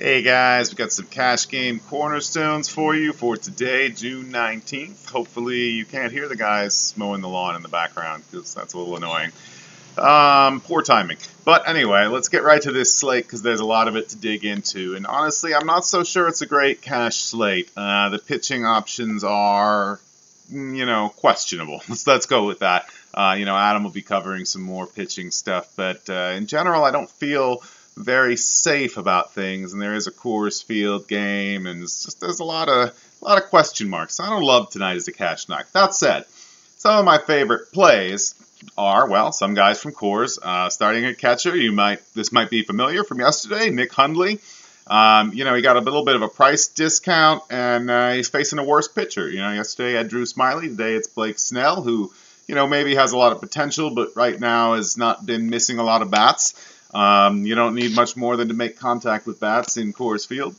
Hey guys, we got some cash game cornerstones for you for today, June 19th. Hopefully you can't hear the guys mowing the lawn in the background because that's a little annoying. Poor timing. But anyway, let's get right to this slate because there's a lot of it to dig into. And honestly, I'm not so sure it's a great cash slate. The pitching options are, questionable. Let's go with that. Adam will be covering some more pitching stuff, but in general, I don't feel very safe about things, and there is a Coors Field game, and there's a lot of question marks. I don't love tonight as a cash night. That said, some of my favorite plays are, well, some guys from Coors. Starting at catcher, this might be familiar from yesterday, Nick Hundley. He got a little bit of a price discount, and he's facing a worse pitcher. Yesterday I had Drew Smiley. Today it's Blake Snell, who, maybe has a lot of potential, but right now has not been missing a lot of bats. You don't need much more than to make contact with bats in Coors Field.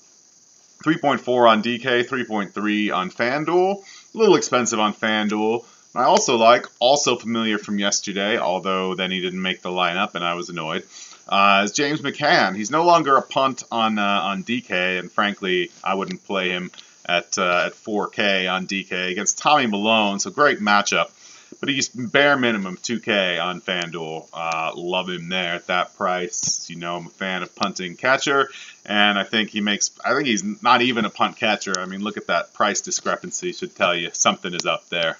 3.4 on DK, 3.3 on FanDuel. A little expensive on FanDuel. I also familiar from yesterday, although then he didn't make the lineup and I was annoyed, is James McCann. He's no longer a punt on DK, and frankly, I wouldn't play him at 4K on DK against Tommy Milone, so great matchup. But he's bare minimum 2K on FanDuel. Love him there at that price. I'm a fan of punting catcher, and I think he's not even a punt catcher. I mean, look at that price discrepancy. Should tell you something is up there.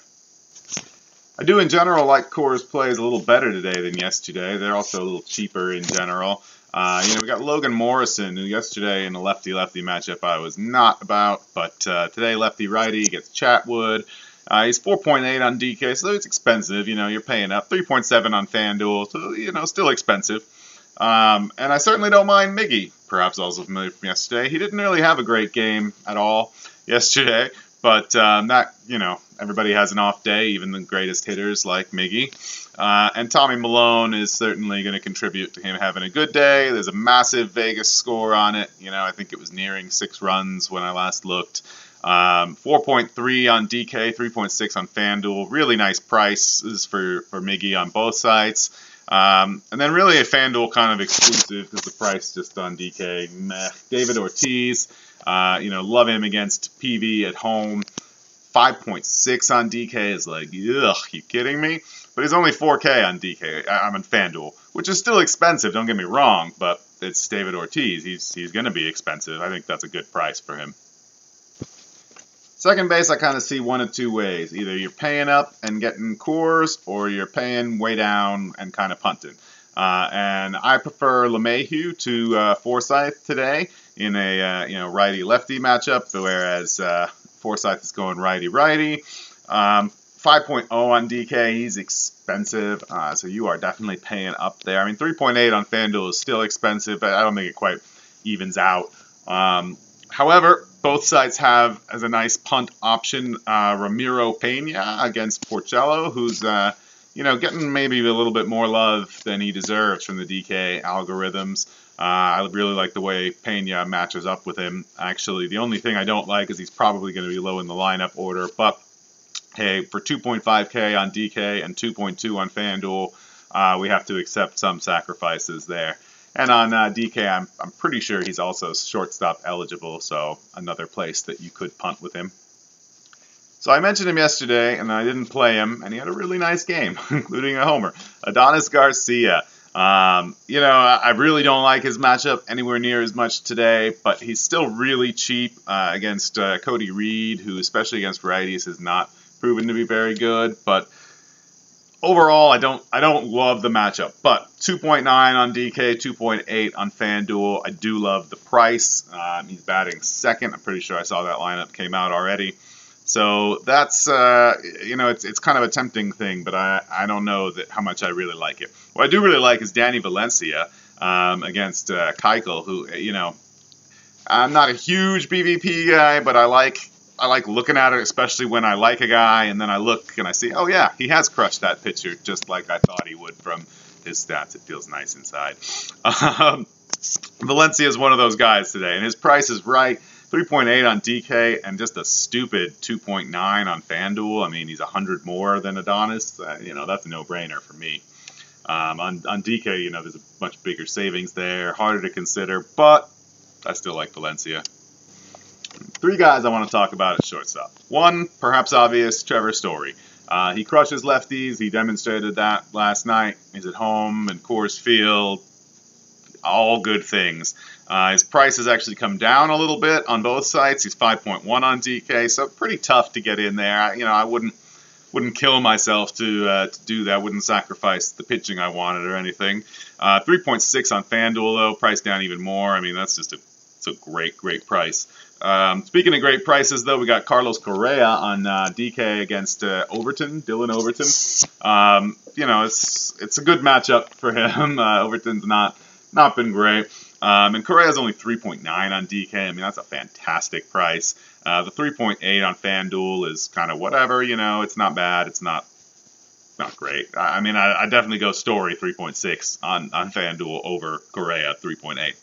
I do in general like Coors plays a little better today than yesterday. They're also a little cheaper in general. We got Logan Morrison, who yesterday in a lefty-lefty matchup I was not about, but today lefty-righty gets Chatwood. He's 4.8 on DK, so it's expensive. You're paying up. 3.7 on FanDuel, so, still expensive. And I certainly don't mind Miggy, perhaps also familiar from yesterday. He didn't really have a great game at all yesterday, but everybody has an off day, even the greatest hitters like Miggy. And Tommy Milone is certainly going to contribute to him having a good day. There's a massive Vegas score on it. I think it was nearing 6 runs when I last looked. 4.3 on DK, 3.6 on FanDuel. Really nice prices for Miggy on both sites. And then really a FanDuel kind of exclusive because the price just on DK, meh. David Ortiz, love him against PV at home. 5.6 on DK is like, ugh, you kidding me? But he's only 4K on DK. I'm on FanDuel, which is still expensive, don't get me wrong, but it's David Ortiz. He's going to be expensive. I think that's a good price for him. Second base, I kind of see one of two ways. Either you're paying up and getting Coors, or you're paying way down and kind of punting. And I prefer LeMahieu to Forsythe today in a righty-lefty matchup, whereas Forsythe is going righty-righty. 5.0 on DK, he's expensive, so you are definitely paying up there. I mean, 3.8 on FanDuel is still expensive, but I don't think it quite evens out. However, both sides have, as a nice punt option, Ramiro Pena against Porcello, who's, getting maybe a little bit more love than he deserves from the DK algorithms. I really like the way Pena matches up with him. Actually, the only thing I don't like is he's probably going to be low in the lineup order. But, hey, for 2.5K on DK and 2.2 on FanDuel, we have to accept some sacrifices there. And on DK, I'm pretty sure he's also shortstop eligible, so another place that you could punt with him. So I mentioned him yesterday, and I didn't play him, and he had a really nice game, including a homer. Adonis Garcia. I really don't like his matchup anywhere near as much today, but he's still really cheap against Cody Reed, who, especially against righties, has not proven to be very good, but overall, I don't love the matchup, but 2.9 on DK, 2.8 on FanDuel. I do love the price. He's batting second. I'm pretty sure I saw that lineup came out already. So that's, it's kind of a tempting thing, but I don't know how much I really like it. What I do really like is Danny Valencia against Keuchel, who, I'm not a huge BVP guy, but I like looking at it, especially when I like a guy, and then I look and I see, oh yeah, he has crushed that pitcher just like I thought he would from his stats. It feels nice inside. Valencia is one of those guys today, and his price is right. 3.8 on DK and just a stupid 2.9 on FanDuel. I mean, he's 100 more than Adonis. That's a no-brainer for me. On DK, there's a much bigger savings there, harder to consider, but I still like Valencia. Three guys I want to talk about at shortstop. One, perhaps obvious, Trevor Story. He crushes lefties. He demonstrated that last night. He's at home in Coors Field. All good things. His price has actually come down a little bit on both sites. He's 5.1 on DK, so pretty tough to get in there. I wouldn't kill myself to do that. I wouldn't sacrifice the pitching I wanted or anything. 3.6 on FanDuel though, priced down even more. I mean, that's just it's a great price. Speaking of great prices, though, we got Carlos Correa on DK against Dylan Overton. It's a good matchup for him. Overton's not been great. And Correa's only 3.9 on DK. I mean, that's a fantastic price. The 3.8 on FanDuel is kind of whatever, it's not bad. It's not great. I mean, I definitely go Story 3.6 on FanDuel over Correa 3.8.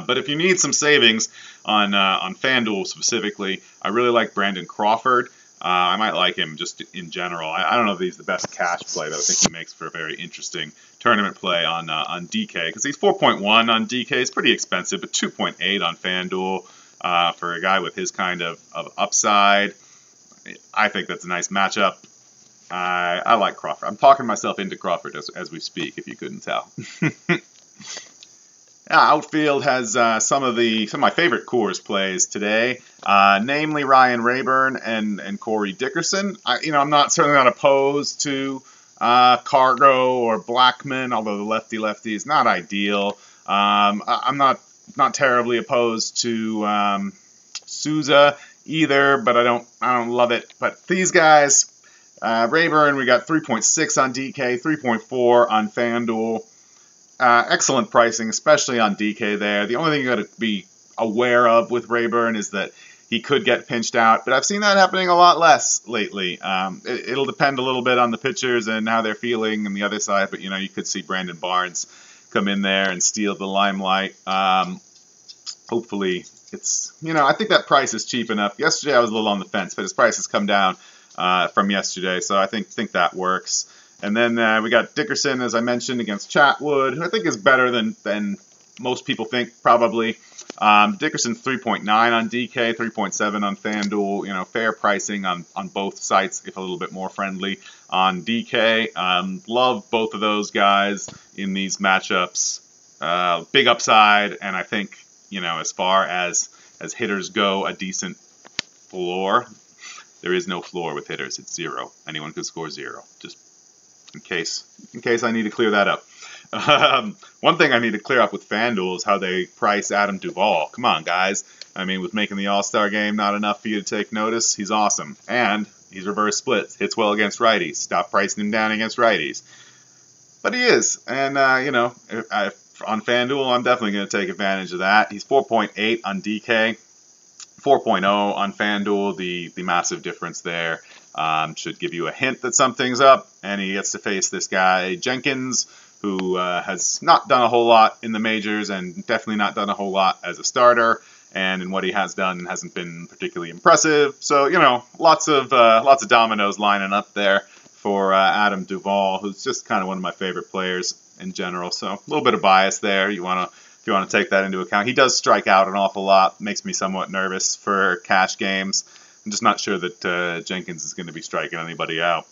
But if you need some savings on FanDuel specifically, I really like Brandon Crawford. I might like him just in general. I don't know if he's the best cash play, but I think he makes for a very interesting tournament play on DK because he's 4.1 on DK. It's pretty expensive, but 2.8 on FanDuel for a guy with his kind of upside. I think that's a nice matchup. I like Crawford. I'm talking myself into Crawford as we speak, if you couldn't tell. Outfield has some of my favorite Coors plays today, namely Ryan Rayburn and Corey Dickerson. I'm certainly not opposed to Cargo or Blackman, although the lefty is not ideal. I'm not terribly opposed to Souza either, but I don't love it. But these guys, Rayburn, we got 3.6 on DK, 3.4 on FanDuel. Excellent pricing, especially on DK there. The only thing you got to be aware of with Rayburn is that he could get pinched out, but I've seen that happening a lot less lately. It'll depend a little bit on the pitchers and how they're feeling on the other side, but you could see Brandon Barnes come in there and steal the limelight. Hopefully it's, I think that price is cheap enough. Yesterday I was a little on the fence, but his price has come down from yesterday, so I think that works. And then we got Dickerson, as I mentioned, against Chatwood, who I think is better than most people think, probably. Dickerson's 3.9 on DK, 3.7 on FanDuel. Fair pricing on both sites, if a little bit more friendly on DK. Love both of those guys in these matchups. Big upside, and I think, as far as hitters go, a decent floor. There is no floor with hitters. It's 0. Anyone could score 0. Just in case I need to clear that up. One thing I need to clear up with FanDuel is how they price Adam Duvall. Come on, guys. I mean, with making the All-Star game not enough for you to take notice, he's awesome. And he's reverse splits, hits well against righties. Stop pricing him down against righties. But he is. And, on FanDuel, I'm definitely going to take advantage of that. He's 4.8 on DK. 4.0 on FanDuel, the massive difference there should give you a hint that something's up, and he gets to face this guy, Jenkins, who has not done a whole lot in the majors and definitely not done a whole lot as a starter, and in what he has done hasn't been particularly impressive. So, lots of dominoes lining up there for Adam Duvall, who's just kind of one of my favorite players in general. So a little bit of bias there. If you want to take that into account. He does strike out an awful lot, makes me somewhat nervous for cash games. I'm just not sure that Jenkins is going to be striking anybody out.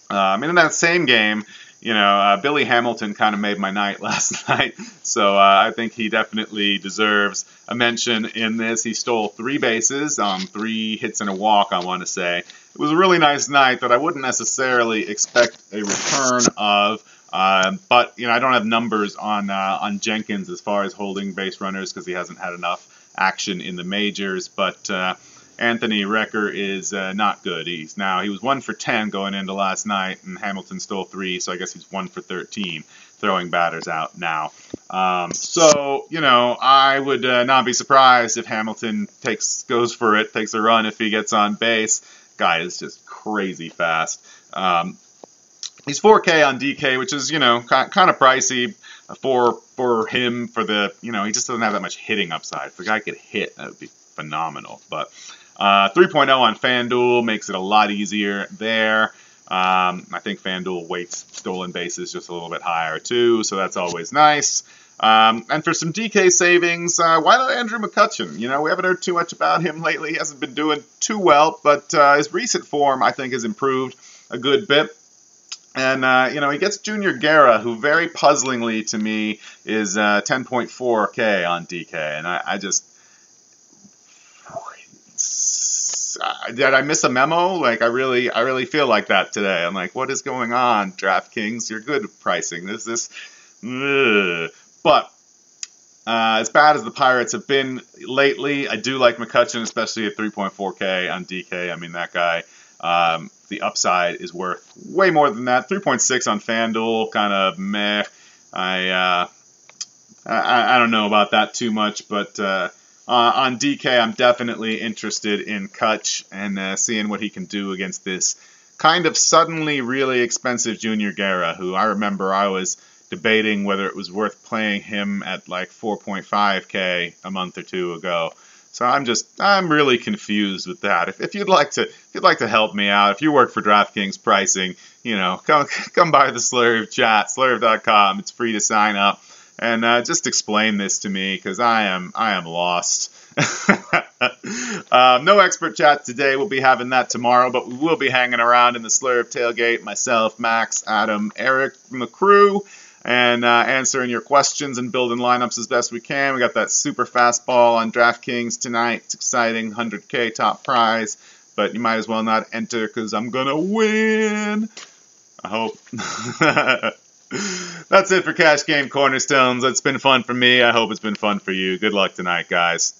In that same game, Billy Hamilton kind of made my night last night, so I think he definitely deserves a mention in this. He stole 3 bases, 3 hits and a walk, I want to say. It was a really nice night that I wouldn't necessarily expect a return of. But I don't have numbers on Jenkins as far as holding base runners because he hasn't had enough action in the majors. But Anthony Recker is not good. He was 1 for 10 going into last night, and Hamilton stole 3, so I guess he's 1 for 13 throwing batters out now. So I would not be surprised if Hamilton goes for it, takes a run if he gets on base. Guy is just crazy fast. He's 4K on DK, which is, kind of pricey for him for the, he just doesn't have that much hitting upside. If the guy could hit, that would be phenomenal. But 3.0 on FanDuel makes it a lot easier there. I think FanDuel weights stolen bases just a little bit higher, too, so that's always nice. And for some DK savings, why not Andrew McCutchen? You know, we haven't heard too much about him lately. He hasn't been doing too well, but his recent form, I think, has improved a good bit. And, you know, he gets Junior Guerra, who very puzzlingly to me is 10.4K on DK. And I just... did I miss a memo? Like, I really feel like that today. I'm like, what is going on, DraftKings? You're good at pricing. But as bad as the Pirates have been lately, I do like McCutchen, especially at 3.4K on DK. I mean, that guy, the upside is worth way more than that. 3.6 on FanDuel, kind of meh. I don't know about that too much, but on DK, I'm definitely interested in Kutch and seeing what he can do against this kind of suddenly really expensive Junior Guerra, who I remember I was debating whether it was worth playing him at like 4.5K a month or two ago. So I'm really confused with that. If you'd like to help me out, if you work for DraftKings pricing, you know, come by the Slurve chat, slurve.com. It's free to sign up, and just explain this to me, because I am lost. No expert chat today. We'll be having that tomorrow, but we will be hanging around in the Slurve tailgate. Myself, Max, Adam, Eric from the crew, and answering your questions and building lineups as best we can. We got that super fastball on DraftKings tonight. It's exciting, 100K top prize, but you might as well not enter because I'm gonna win. I hope. That's it for Cash Game Cornerstones. It's been fun for me. I hope it's been fun for you. Good luck tonight, guys.